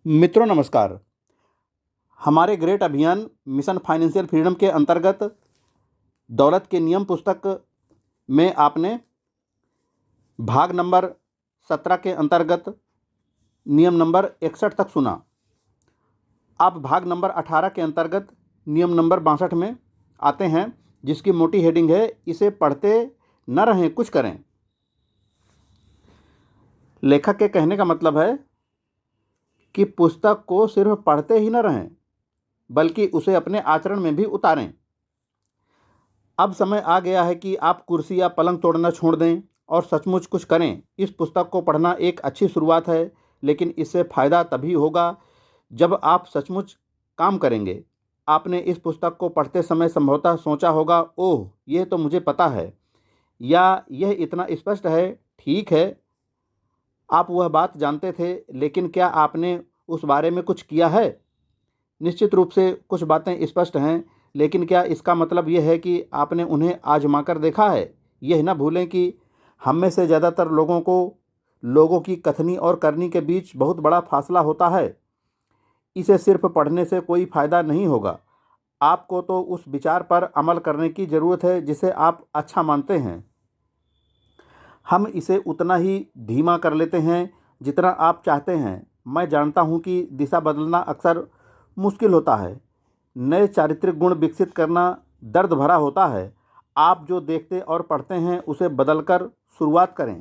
मित्रों नमस्कार। हमारे ग्रेट अभियान मिशन फाइनेंशियल फ्रीडम के अंतर्गत दौलत के नियम पुस्तक में आपने भाग नंबर 17 के अंतर्गत नियम नंबर 61 तक सुना। अब भाग नंबर 18 के अंतर्गत नियम नंबर 62 में आते हैं, जिसकी मोटी हेडिंग है, इसे पढ़ते न रहें, कुछ करें। लेखक के कहने का मतलब है कि पुस्तक को सिर्फ पढ़ते ही न रहें, बल्कि उसे अपने आचरण में भी उतारें। अब समय आ गया है कि आप कुर्सी या पलंग तोड़ना छोड़ दें और सचमुच कुछ करें। इस पुस्तक को पढ़ना एक अच्छी शुरुआत है, लेकिन इससे फ़ायदा तभी होगा जब आप सचमुच काम करेंगे। आपने इस पुस्तक को पढ़ते समय संभवतः सोचा होगा, ओह, यह तो मुझे पता है, या यह इतना स्पष्ट है। ठीक है, आप वह बात जानते थे, लेकिन क्या आपने उस बारे में कुछ किया है? निश्चित रूप से कुछ बातें स्पष्ट हैं, लेकिन क्या इसका मतलब यह है कि आपने उन्हें आजमा कर देखा है? यह न भूलें कि हम में से ज़्यादातर लोगों की कथनी और करनी के बीच बहुत बड़ा फासला होता है। इसे सिर्फ पढ़ने से कोई फ़ायदा नहीं होगा। आपको तो उस विचार पर अमल करने की ज़रूरत है जिसे आप अच्छा मानते हैं। हम इसे उतना ही धीमा कर लेते हैं जितना आप चाहते हैं। मैं जानता हूँ कि दिशा बदलना अक्सर मुश्किल होता है। नए चारित्रिक गुण विकसित करना दर्द भरा होता है। आप जो देखते और पढ़ते हैं उसे बदलकर शुरुआत करें।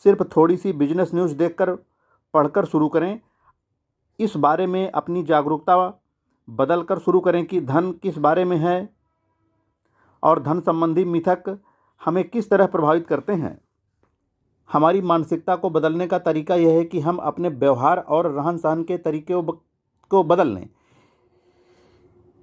सिर्फ थोड़ी सी बिजनेस न्यूज़ देखकर पढ़कर शुरू करें। इस बारे में अपनी जागरूकता बदलकर शुरू करें कि धन किस बारे में है और धन संबंधी मिथक हमें किस तरह प्रभावित करते हैं। हमारी मानसिकता को बदलने का तरीका यह है कि हम अपने व्यवहार और रहन सहन के तरीके को बदल लें।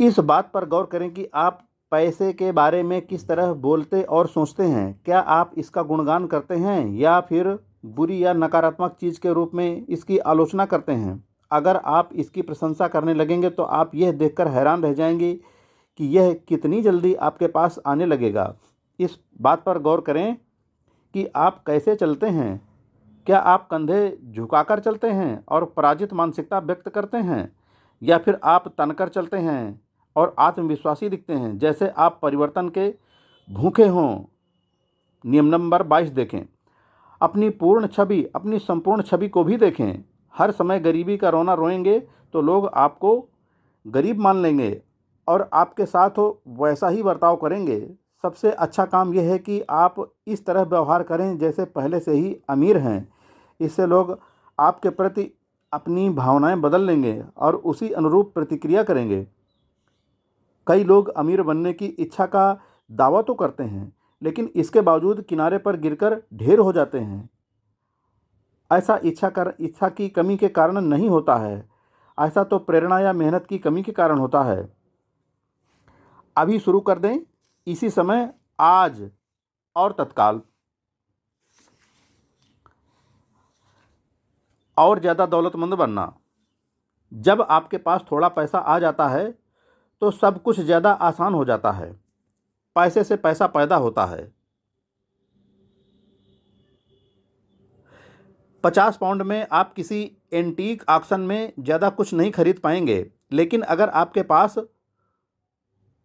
इस बात पर गौर करें कि आप पैसे के बारे में किस तरह बोलते और सोचते हैं। क्या आप इसका गुणगान करते हैं या फिर बुरी या नकारात्मक चीज़ के रूप में इसकी आलोचना करते हैं? अगर आप इसकी प्रशंसा करने लगेंगे तो आप यह देखकर हैरान रह जाएंगे कि यह कितनी जल्दी आपके पास आने लगेगा। इस बात पर गौर करें कि आप कैसे चलते हैं। क्या आप कंधे झुकाकर चलते हैं और पराजित मानसिकता व्यक्त करते हैं, या फिर आप तनकर चलते हैं और आत्मविश्वासी दिखते हैं, जैसे आप परिवर्तन के भूखे हों? नियम नंबर 22 देखें। अपनी संपूर्ण छवि को भी देखें। हर समय गरीबी का रोना रोएंगे तो लोग आपको गरीब मान लेंगे और आपके साथ वैसा ही बर्ताव करेंगे। सबसे अच्छा काम यह है कि आप इस तरह व्यवहार करें जैसे पहले से ही अमीर हैं। इससे लोग आपके प्रति अपनी भावनाएं बदल लेंगे और उसी अनुरूप प्रतिक्रिया करेंगे। कई लोग अमीर बनने की इच्छा का दावा तो करते हैं, लेकिन इसके बावजूद किनारे पर गिरकर ढेर हो जाते हैं। ऐसा इच्छा की कमी के कारण नहीं होता है। ऐसा तो प्रेरणा या मेहनत की कमी के कारण होता है। अभी शुरू कर दें, इसी समय, आज और तत्काल। और ज़्यादा दौलतमंद बनना। जब आपके पास थोड़ा पैसा आ जाता है तो सब कुछ ज़्यादा आसान हो जाता है। पैसे से पैसा पैदा होता है। 50 पाउंड में आप किसी एंटीक ऑक्शन में ज़्यादा कुछ नहीं खरीद पाएंगे, लेकिन अगर आपके पास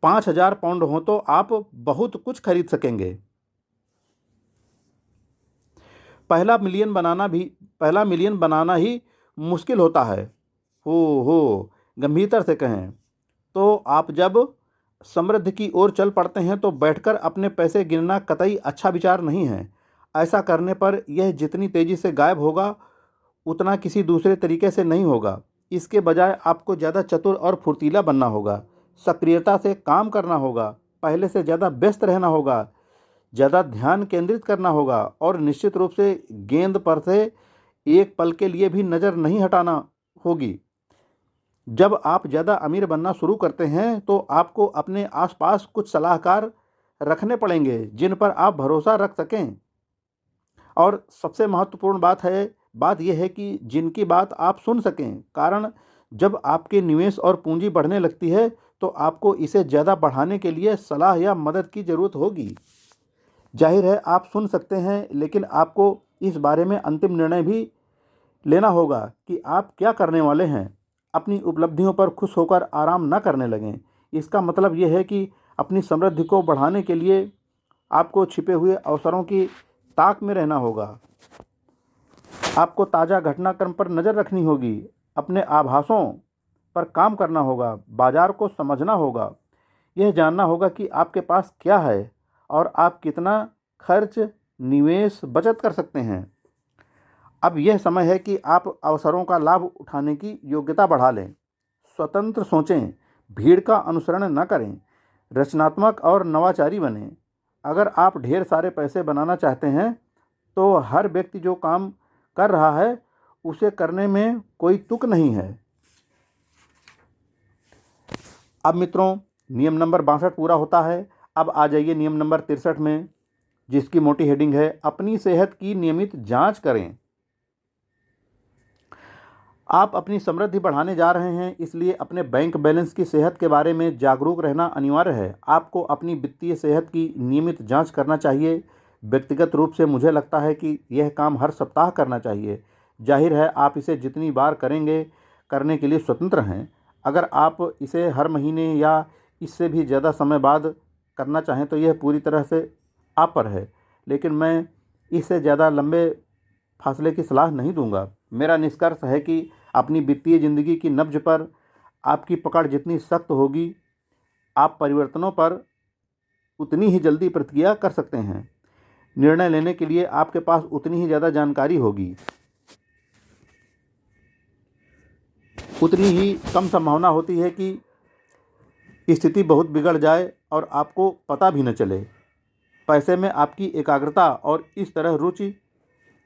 5000 पाउंड हो तो आप बहुत कुछ खरीद सकेंगे। पहला मिलियन बनाना ही मुश्किल होता है। हो गंभीरता से कहें तो आप जब समृद्धि की ओर चल पड़ते हैं तो बैठकर अपने पैसे गिनना कतई अच्छा विचार नहीं है। ऐसा करने पर यह जितनी तेज़ी से गायब होगा उतना किसी दूसरे तरीके से नहीं होगा। इसके बजाय आपको ज़्यादा चतुर और फुर्तीला बनना होगा। सक्रियता से काम करना होगा। पहले से ज़्यादा व्यस्त रहना होगा। ज़्यादा ध्यान केंद्रित करना होगा और निश्चित रूप से गेंद पर से एक पल के लिए भी नज़र नहीं हटाना होगी। जब आप ज़्यादा अमीर बनना शुरू करते हैं तो आपको अपने आसपास कुछ सलाहकार रखने पड़ेंगे जिन पर आप भरोसा रख सकें। और सबसे महत्वपूर्ण बात यह है कि जिनकी बात आप सुन सकें, कारण जब आपके निवेश और पूंजी बढ़ने लगती है तो आपको इसे ज़्यादा बढ़ाने के लिए सलाह या मदद की ज़रूरत होगी। जाहिर है आप सुन सकते हैं, लेकिन आपको इस बारे में अंतिम निर्णय भी लेना होगा कि आप क्या करने वाले हैं। अपनी उपलब्धियों पर खुश होकर आराम न करने लगें। इसका मतलब ये है कि अपनी समृद्धि को बढ़ाने के लिए आपको छिपे हुए अवसरों की ताक में रहना होगा। आपको ताज़ा घटनाक्रम पर नज़र रखनी होगी, अपने आभासों पर काम करना होगा, बाज़ार को समझना होगा, यह जानना होगा कि आपके पास क्या है और आप कितना खर्च, निवेश, बचत कर सकते हैं। अब यह समय है कि आप अवसरों का लाभ उठाने की योग्यता बढ़ा लें। स्वतंत्र सोचें, भीड़ का अनुसरण न करें, रचनात्मक और नवाचारी बनें। अगर आप ढेर सारे पैसे बनाना चाहते हैं तो हर व्यक्ति जो काम कर रहा है उसे करने में कोई तुक नहीं है। अब मित्रों, नियम नंबर 62 पूरा होता है। अब आ जाइए नियम नंबर 63 में, जिसकी मोटी हेडिंग है अपनी सेहत की नियमित जांच करें। आप अपनी समृद्धि बढ़ाने जा रहे हैं, इसलिए अपने बैंक बैलेंस की सेहत के बारे में जागरूक रहना अनिवार्य है। आपको अपनी वित्तीय सेहत की नियमित जांच करना चाहिए। व्यक्तिगत रूप से मुझे लगता है कि यह काम हर सप्ताह करना चाहिए। जाहिर है आप इसे जितनी बार करेंगे करने के लिए स्वतंत्र हैं। अगर आप इसे हर महीने या इससे भी ज़्यादा समय बाद करना चाहें तो यह पूरी तरह से आप पर है, लेकिन मैं इससे ज़्यादा लंबे फासले की सलाह नहीं दूंगा। मेरा निष्कर्ष है कि अपनी वित्तीय ज़िंदगी की नब्ज पर आपकी पकड़ जितनी सख्त होगी, आप परिवर्तनों पर उतनी ही जल्दी प्रतिक्रिया कर सकते हैं। निर्णय लेने के लिए आपके पास उतनी ही ज़्यादा जानकारी होगी, उतनी ही कम संभावना होती है कि स्थिति बहुत बिगड़ जाए और आपको पता भी न चले। पैसे में आपकी एकाग्रता और इस तरह रुचि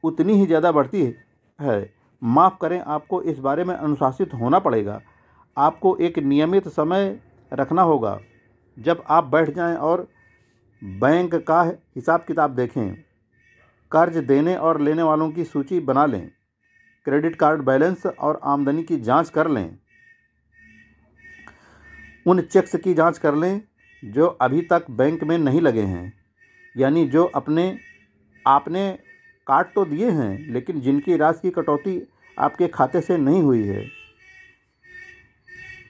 उतनी ही ज़्यादा बढ़ती है। माफ़ करें, आपको इस बारे में अनुशासित होना पड़ेगा। आपको एक नियमित समय रखना होगा जब आप बैठ जाएं और बैंक का हिसाब किताब देखें। कर्ज देने और लेने वालों की सूची बना लें। क्रेडिट कार्ड बैलेंस और आमदनी की जांच कर लें। उन चेक्स की जांच कर लें जो अभी तक बैंक में नहीं लगे हैं, यानी जो आपने काट तो दिए हैं लेकिन जिनकी राशि की कटौती आपके खाते से नहीं हुई है।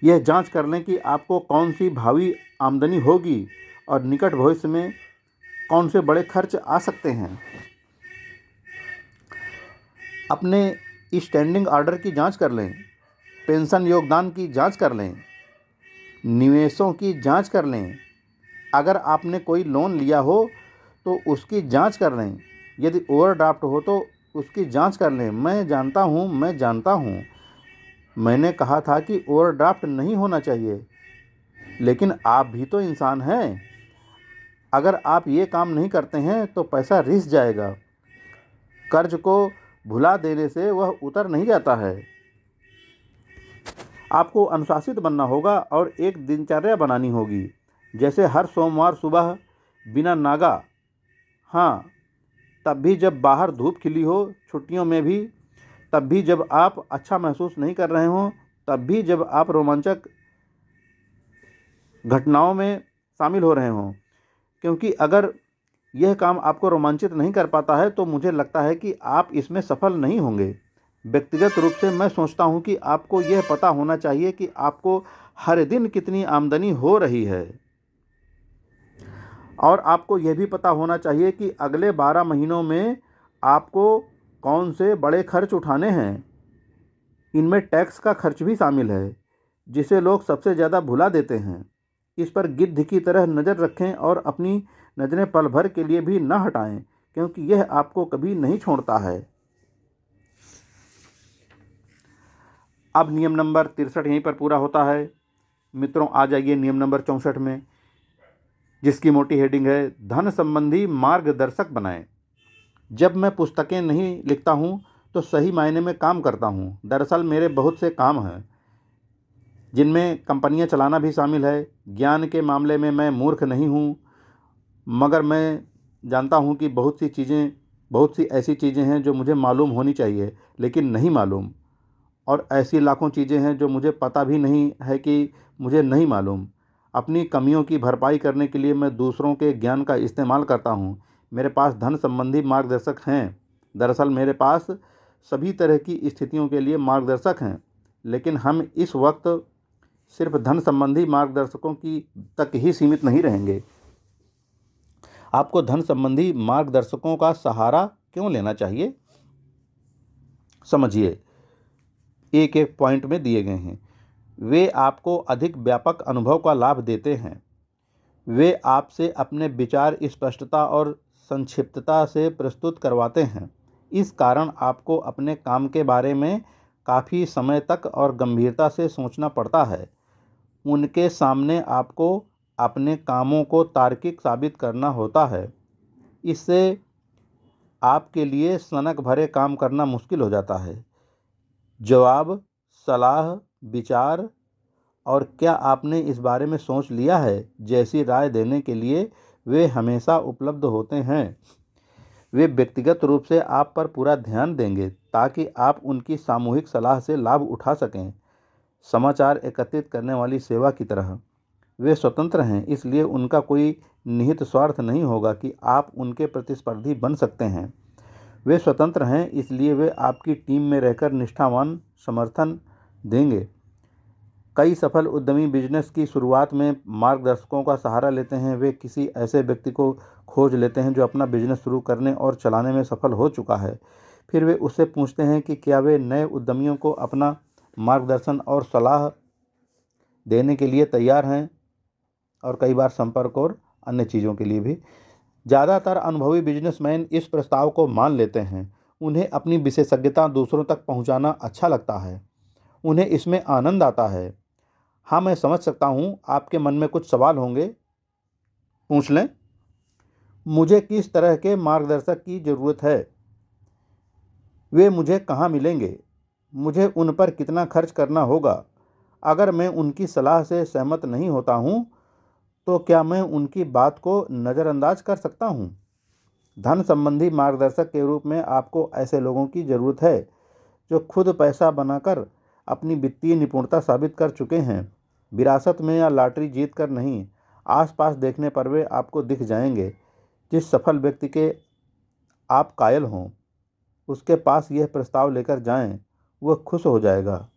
यह जांच कर लें कि आपको कौन सी भावी आमदनी होगी और निकट भविष्य में कौन से बड़े खर्च आ सकते हैं। अपने स्टैंडिंग ऑर्डर की जांच कर लें। पेंशन योगदान की जांच कर लें। निवेशों की जांच कर लें। अगर आपने कोई लोन लिया हो तो उसकी जांच कर लें। यदि ओवरड्राफ्ट हो तो उसकी जांच कर लें। मैं जानता हूँ मैंने कहा था कि ओवरड्राफ्ट नहीं होना चाहिए, लेकिन आप भी तो इंसान हैं। अगर आप ये काम नहीं करते हैं तो पैसा रिस जाएगा। कर्ज को भुला देने से वह उतर नहीं जाता है। आपको अनुशासित बनना होगा और एक दिनचर्या बनानी होगी, जैसे हर सोमवार सुबह बिना नागा, हाँ तब भी जब बाहर धूप खिली हो, छुट्टियों में भी, तब भी जब आप अच्छा महसूस नहीं कर रहे हों, तब भी जब आप रोमांचक घटनाओं में शामिल हो रहे हों। क्योंकि अगर यह काम आपको रोमांचित नहीं कर पाता है तो मुझे लगता है कि आप इसमें सफल नहीं होंगे। व्यक्तिगत रूप से मैं सोचता हूं कि आपको यह पता होना चाहिए कि आपको हर दिन कितनी आमदनी हो रही है, और आपको यह भी पता होना चाहिए कि अगले 12 महीनों में आपको कौन से बड़े खर्च उठाने हैं। इनमें टैक्स का खर्च भी शामिल है, जिसे लोग सबसे ज़्यादा भुला देते हैं। इस पर गिद्ध की तरह नज़र रखें और अपनी नज़रें पल भर के लिए भी न हटाएं, क्योंकि यह आपको कभी नहीं छोड़ता है। अब नियम नंबर 63 यहीं पर पूरा होता है। मित्रों, आ जाइए नियम नंबर 64 में, जिसकी मोटी हेडिंग है धन संबंधी मार्गदर्शक बनाएं। जब मैं पुस्तकें नहीं लिखता हूँ तो सही मायने में काम करता हूँ। दरअसल मेरे बहुत से काम हैं जिनमें कंपनियां चलाना भी शामिल है। ज्ञान के मामले में मैं मूर्ख नहीं हूँ, मगर मैं जानता हूँ कि बहुत सी ऐसी चीज़ें हैं जो मुझे मालूम होनी चाहिए लेकिन नहीं मालूम, और ऐसी लाखों चीज़ें हैं जो मुझे पता भी नहीं है कि मुझे नहीं मालूम। अपनी कमियों की भरपाई करने के लिए मैं दूसरों के ज्ञान का इस्तेमाल करता हूँ। मेरे पास धन संबंधी मार्गदर्शक हैं। दरअसल मेरे पास सभी तरह की स्थितियों के लिए मार्गदर्शक हैं, लेकिन हम इस वक्त सिर्फ धन संबंधी मार्गदर्शकों की तक ही सीमित नहीं रहेंगे। आपको धन संबंधी मार्गदर्शकों का सहारा क्यों लेना चाहिए? समझिए, एक एक पॉइंट में दिए गए हैं। वे आपको अधिक व्यापक अनुभव का लाभ देते हैं। वे आपसे अपने विचार स्पष्टता और संक्षिप्तता से प्रस्तुत करवाते हैं। इस कारण आपको अपने काम के बारे में काफ़ी समय तक और गंभीरता से सोचना पड़ता है। उनके सामने आपको अपने कामों को तार्किक साबित करना होता है। इससे आपके लिए सनक भरे काम करना मुश्किल हो जाता है। जवाब, सलाह, विचार और क्या आपने इस बारे में सोच लिया है जैसी राय देने के लिए वे हमेशा उपलब्ध होते हैं। वे व्यक्तिगत रूप से आप पर पूरा ध्यान देंगे ताकि आप उनकी सामूहिक सलाह से लाभ उठा सकें। समाचार एकत्रित करने वाली सेवा की तरह वे स्वतंत्र हैं, इसलिए उनका कोई निहित स्वार्थ नहीं होगा कि आप उनके प्रतिस्पर्धी बन सकते हैं। वे स्वतंत्र हैं, इसलिए वे आपकी टीम में रहकर निष्ठावान समर्थन देंगे। कई सफल उद्यमी बिजनेस की शुरुआत में मार्गदर्शकों का सहारा लेते हैं। वे किसी ऐसे व्यक्ति को खोज लेते हैं जो अपना बिजनेस शुरू करने और चलाने में सफल हो चुका है। फिर वे उससे पूछते हैं कि क्या वे नए उद्यमियों को अपना मार्गदर्शन और सलाह देने के लिए तैयार हैं, और कई बार संपर्क और अन्य चीज़ों के लिए भी। ज़्यादातर अनुभवी बिजनेसमैन इस प्रस्ताव को मान लेते हैं। उन्हें अपनी विशेषज्ञता दूसरों तक पहुंचाना अच्छा लगता है। उन्हें इसमें आनंद आता है। हाँ, मैं समझ सकता हूँ आपके मन में कुछ सवाल होंगे, पूछ लें। मुझे किस तरह के मार्गदर्शक की ज़रूरत है? वे मुझे कहाँ मिलेंगे? मुझे उन पर कितना खर्च करना होगा? अगर मैं उनकी सलाह से सहमत नहीं होता हूँ तो क्या मैं उनकी बात को नज़रअंदाज कर सकता हूँ? धन संबंधी मार्गदर्शक के रूप में आपको ऐसे लोगों की ज़रूरत है जो खुद पैसा बनाकर अपनी वित्तीय निपुणता साबित कर चुके हैं। विरासत में या लॉटरी जीत कर नहीं, आसपास देखने पर वे आपको दिख जाएंगे। जिस सफल व्यक्ति के आप कायल हों, उसके पास यह प्रस्ताव लेकर जाएं, वह खुश हो जाएगा।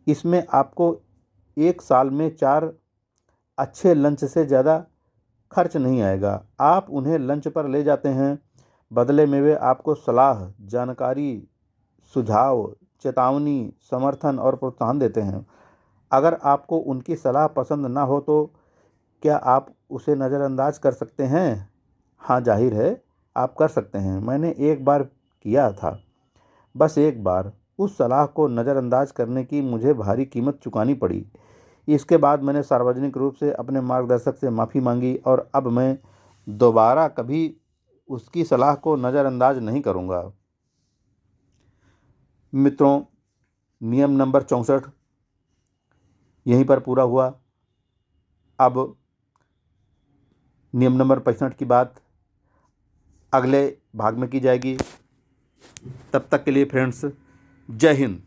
इसमें आपको एक साल में 4 अच्छे लंच से ज़्यादा खर्च नहीं आएगा। आप उन्हें लंच पर ले जाते हैं, बदले में वे आपको सलाह, जानकारी, सुझाव, चेतावनी, समर्थन और प्रोत्साहन देते हैं। अगर आपको उनकी सलाह पसंद ना हो तो क्या आप उसे नज़रअंदाज कर सकते हैं? हाँ, जाहिर है आप कर सकते हैं। मैंने एक बार किया था, बस एक बार। उस सलाह को नज़रअंदाज करने की मुझे भारी कीमत चुकानी पड़ी। इसके बाद मैंने सार्वजनिक रूप से अपने मार्गदर्शक से माफ़ी मांगी और अब मैं दोबारा कभी उसकी सलाह को नज़रअंदाज नहीं करूँगा। मित्रों, नियम नंबर 64 यहीं पर पूरा हुआ। अब नियम नंबर 65 की बात अगले भाग में की जाएगी। तब तक के लिए फ्रेंड्स, जय हिंद।